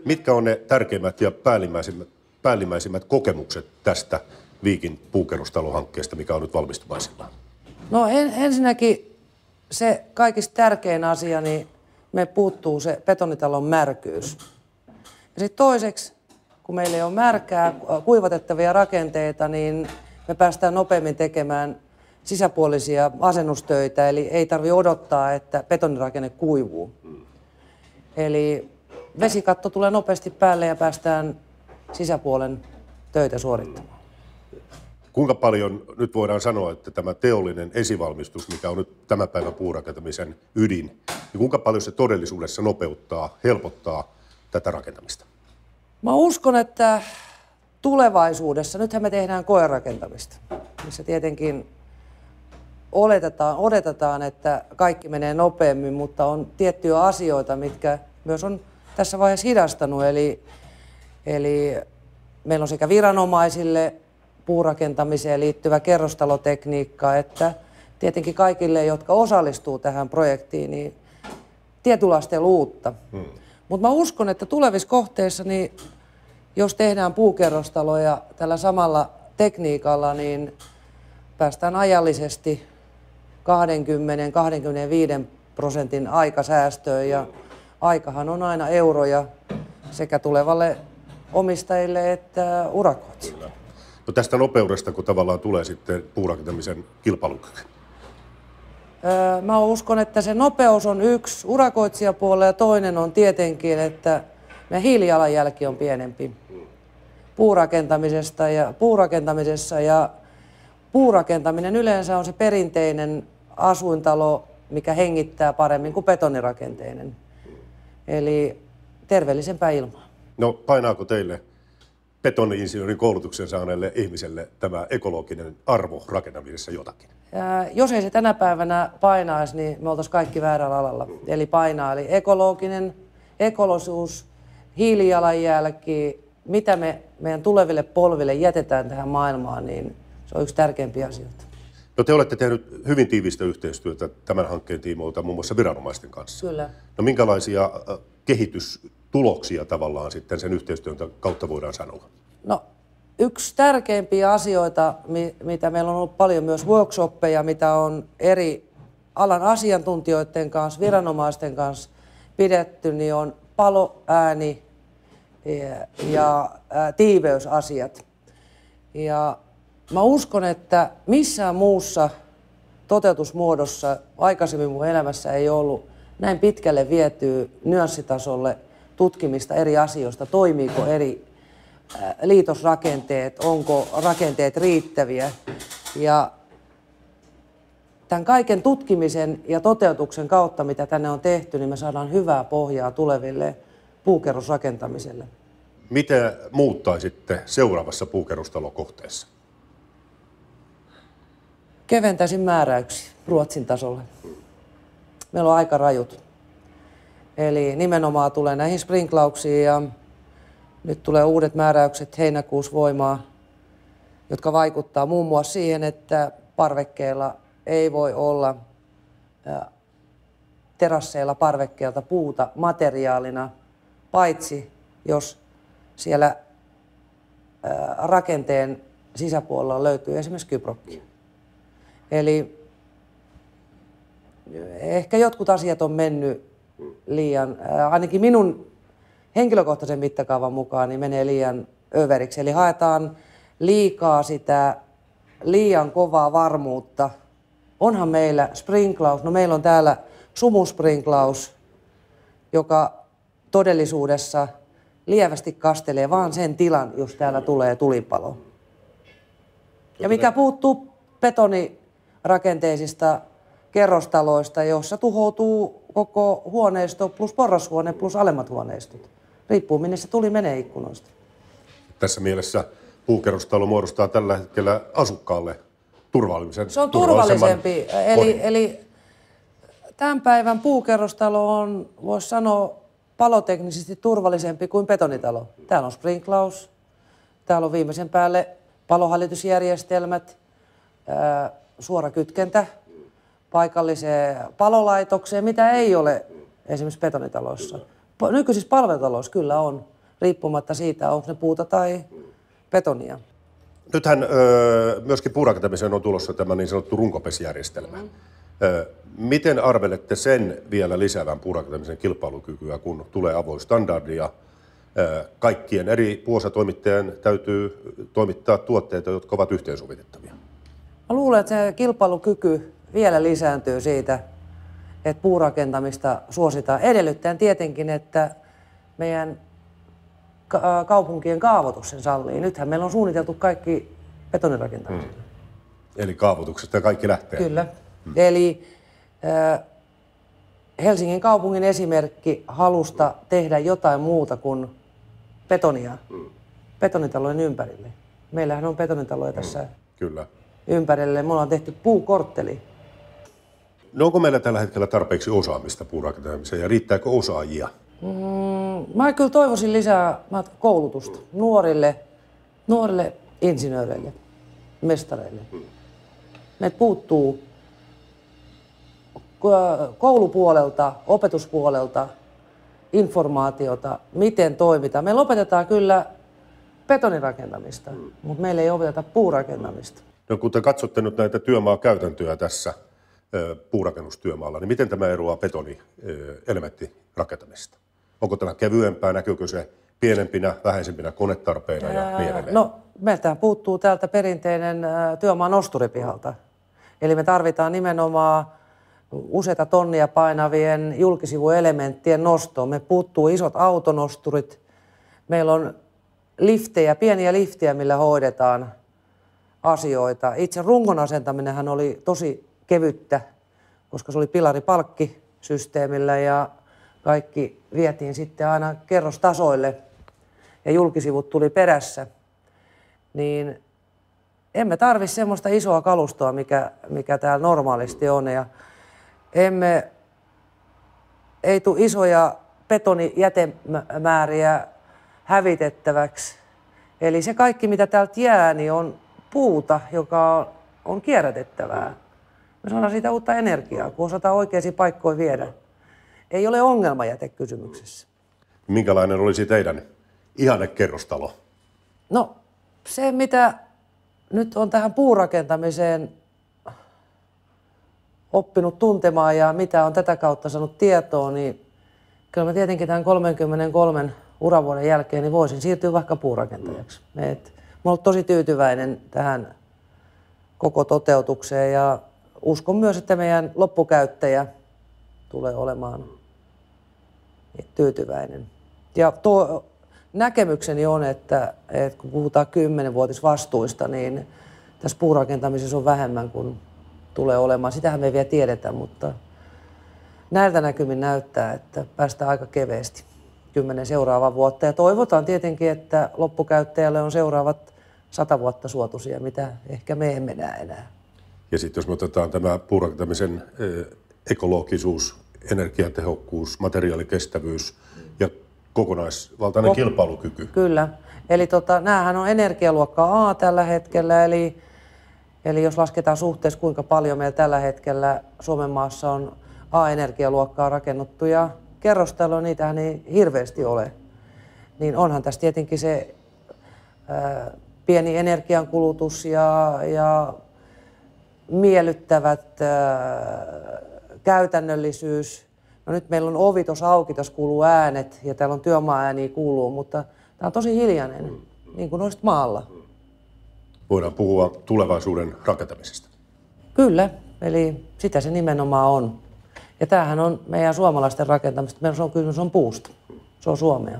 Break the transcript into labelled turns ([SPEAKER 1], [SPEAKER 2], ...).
[SPEAKER 1] Mitkä on ne tärkeimmät ja päällimmäisimmät kokemukset tästä Viikin puukerrostalohankkeesta, mikä on nyt valmistumaisillaan?
[SPEAKER 2] No ensinnäkin se kaikista tärkein asia, niin me puuttuu se betonitalon märkyys. Ja sitten toiseksi, kun meillä ei ole märkää, kuivatettavia rakenteita, niin me päästään nopeammin tekemään sisäpuolisia asennustöitä, eli ei tarvitse odottaa, että betonirakenne kuivuu. Eli vesikatto tulee nopeasti päälle ja päästään sisäpuolen töitä suorittamaan.
[SPEAKER 1] Kuinka paljon nyt voidaan sanoa, että tämä teollinen esivalmistus, mikä on nyt tämän päivän puurakentamisen ydin, niin kuinka paljon se todellisuudessa nopeuttaa, helpottaa tätä rakentamista?
[SPEAKER 2] Mä uskon, että tulevaisuudessa, nythän me tehdään koerakentamista, missä tietenkin odotetaan, että kaikki menee nopeammin, mutta on tiettyjä asioita, mitkä myös on tässä vaiheessa hidastanut. Eli meillä on sekä viranomaisille puurakentamiseen liittyvä kerrostalotekniikka, että tietenkin kaikille, jotka osallistuu tähän projektiin, niin tietynlaista uutta. Mutta mä uskon, että tulevissa kohteissa, niin jos tehdään puukerrostaloja tällä samalla tekniikalla, niin päästään ajallisesti 20-25% aikasäästöön. Ja aikahan on aina euroja sekä tulevalle omistajille että urakoitsijoille.
[SPEAKER 1] No tästä nopeudesta, kun tavallaan tulee sitten puurakentamisen kilpailukyky?
[SPEAKER 2] Mä uskon, että se nopeus on yksi urakoitsijapuolella ja toinen on tietenkin, että meidän hiilijalanjälki on pienempi puurakentamisessa ja puurakentaminen yleensä on se perinteinen asuintalo, mikä hengittää paremmin kuin betonirakenteinen. Eli terveellisempää ilmaa.
[SPEAKER 1] No painaako teille betoni-insinöörin koulutuksen saaneelle ihmiselle tämä ekologinen arvo rakentamisessa jotakin?
[SPEAKER 2] Jos ei se tänä päivänä painaisi, niin me oltaisiin kaikki väärällä alalla. Eli painaa, eli ekologisuus, hiilijalanjälki, mitä me meidän tuleville polville jätetään tähän maailmaan, niin se on yksi tärkeimpiä asioita.
[SPEAKER 1] No te olette tehnyt hyvin tiivistä yhteistyötä tämän hankkeen tiimoilta muun muassa viranomaisten kanssa.
[SPEAKER 2] Kyllä.
[SPEAKER 1] No minkälaisia kehitystuloksia tavallaan sitten sen yhteistyön kautta voidaan sanoa?
[SPEAKER 2] No yksi tärkeimpiä asioita, mitä meillä on ollut paljon myös workshoppeja, mitä on eri alan asiantuntijoiden kanssa, viranomaisten kanssa pidetty, niin on palo, ääni ja tiiveysasiat. Ja mä uskon, että missään muussa toteutusmuodossa aikaisemmin mun elämässä ei ollut näin pitkälle vietyä nyanssitasolle tutkimista eri asioista, toimiiko eri liitosrakenteet, onko rakenteet riittäviä. Ja tämän kaiken tutkimisen ja toteutuksen kautta, mitä tänne on tehty, niin me saadaan hyvää pohjaa tuleville puukerrosrakentamiselle.
[SPEAKER 1] Mitä muuttaisitte seuraavassa puukerrostalokohteessa?
[SPEAKER 2] Keventäisin määräyksiä Ruotsin tasolle. Meillä on aika rajut. Eli nimenomaan tulee näihin sprinklauksiin ja nyt tulee uudet määräykset heinäkuussa voimaan, jotka vaikuttaa muun muassa siihen, että parvekkeilla ei voi olla terasseilla parvekkeelta puuta materiaalina, paitsi jos siellä rakenteen sisäpuolella löytyy esimerkiksi kyprokkia. Eli ehkä jotkut asiat on mennyt liian, ainakin minun henkilökohtaisen mittakaavan mukaan, niin menee liian överiksi. Eli haetaan liikaa sitä liian kovaa varmuutta. Onhan meillä sprinklaus, no meillä on täällä sumusprinklaus, joka todellisuudessa lievästi kastelee vaan sen tilan, jos täällä tulee tulipalo. Ja mikä puuttuu betonirakenteisista kerrostaloista, jossa tuhoutuu koko huoneisto plus porrashuone plus alemmat huoneistot. Riippuu minne se tuli menee ikkunoista.
[SPEAKER 1] Tässä mielessä puukerrostalo muodostaa tällä hetkellä asukkaalle turvallisen.
[SPEAKER 2] Se on turvallisempi. Eli tämän päivän puukerrostalo on, voisi sanoa, paloteknisesti turvallisempi kuin betonitalo. Täällä on sprinklaus, täällä on viimeisen päälle palohälytysjärjestelmät, suora kytkentä paikalliseen palolaitokseen, mitä ei ole esimerkiksi betonitaloissa. Nykyisissä palvelutaloissa kyllä on, riippumatta siitä, onko ne puuta tai betonia.
[SPEAKER 1] Nythän myöskin puurakentamiseen on tulossa tämä niin sanottu runkopesjärjestelmä. Miten arvelette sen vielä lisäävän puurakentamisen kilpailukykyä, kun tulee avoin standardi ja kaikkien eri puuosatoimittajien täytyy toimittaa tuotteita, jotka ovat yhteensovitettavia?
[SPEAKER 2] Mä luulen, että se kilpailukyky vielä lisääntyy siitä, että puurakentamista suositaan. Edellyttäen tietenkin, että meidän kaupunkien kaavoitus sen sallii. Nythän meillä on suunniteltu kaikki betonirakentamiset.
[SPEAKER 1] Eli kaavoituksesta kaikki lähtee?
[SPEAKER 2] Kyllä. Eli Helsingin kaupungin esimerkki halusta tehdä jotain muuta kuin betonia betonitalojen ympärille. Meillähän on betonitaloja tässä
[SPEAKER 1] Kyllä.
[SPEAKER 2] ympärille. Me ollaan tehty puukortteli.
[SPEAKER 1] No onko meillä tällä hetkellä tarpeeksi osaamista puurakentamiseen ja riittääkö osaajia?
[SPEAKER 2] Mä kyllä toivoisin lisää koulutusta nuorille insinööreille, mestareille. Meiltä puuttuu koulupuolelta, opetuspuolelta informaatiota, miten toimitaan. Me lopetetaan kyllä betonirakentamista, mutta meillä ei opeteta puurakentamista.
[SPEAKER 1] No kun te katsotte nyt näitä työmaakäytäntöjä tässä puurakennustyömaalla, niin miten tämä eroaa betonielementtirakentamisesta? Onko tämä kevyempää, näkyykö se pienempinä, vähäisempinä konetarpeina ja niin edelleen?
[SPEAKER 2] No, meiltä puuttuu täältä perinteinen työmaa nosturipihalta. Eli me tarvitaan nimenomaan useita tonnia painavien julkisivuelementtien nostoon. Me puuttuu isot autonosturit. Meillä on liftejä, pieniä liftejä, millä hoidetaan asioita. Itse rungon asentaminenhan oli tosi kevyttä, koska se oli pilaripalkkisysteemillä ja kaikki vietiin sitten aina kerrostasoille ja julkisivut tuli perässä. Niin emme tarvitse semmoista isoa kalustoa, mikä täällä normaalisti on. Ja ei tule isoja betonijätemääriä hävitettäväksi. Eli se kaikki, mitä täältä jää, niin on puuta, joka on kierrätettävää. Me saadaan siitä uutta energiaa, kun osataan oikeisiin paikkoihin viedä. Ei ole ongelmajäte kysymyksessä.
[SPEAKER 1] Minkälainen olisi teidän ihannekerrostalo?
[SPEAKER 2] No, se mitä nyt on tähän puurakentamiseen oppinut tuntemaan ja mitä on tätä kautta saanut tietoa, niin kyllä mä tietenkin tämän 33 uravuoden jälkeen niin voisin siirtyä vaikka puurakentajaksi. Mä olen tosi tyytyväinen tähän koko toteutukseen ja uskon myös, että meidän loppukäyttäjä tulee olemaan tyytyväinen. Ja näkemykseni on, että kun puhutaan 10-vuotisvastuista, niin tässä puurakentamisessa on vähemmän kuin tulee olemaan. Sitähän me ei vielä tiedetä, mutta näiltä näkymin näyttää, että päästään aika keveesti 10 seuraavaa vuotta. Ja toivotaan tietenkin, että loppukäyttäjälle on seuraavat 100 vuotta suotuisia, mitä ehkä me emme näe enää.
[SPEAKER 1] Ja sitten jos me otetaan tämä puurakentamisen ekologisuus, energiatehokkuus, materiaalikestävyys ja kokonaisvaltainen kilpailukyky.
[SPEAKER 2] Kyllä. Eli näähän on energialuokkaa A tällä hetkellä, eli jos lasketaan suhteessa kuinka paljon meillä tällä hetkellä Suomen maassa on A-energialuokkaa rakennuttuja kerrostaloja, niitähän ei hirveästi ole. Niin onhan tässä tietenkin se pieni energiankulutus ja miellyttävät käytännöllisyys. No nyt meillä on ovi tuossa auki, tässä kuuluu äänet ja täällä on työmaa-ääniä kuuluu, mutta tämä on tosi hiljainen, niin kuin olisit maalla.
[SPEAKER 1] Voidaan puhua tulevaisuuden rakentamisesta.
[SPEAKER 2] Kyllä, eli sitä se nimenomaan on. Ja tämähän on meidän suomalaisten rakentamista. Meillä on kysymys on puusta. Se on Suomea.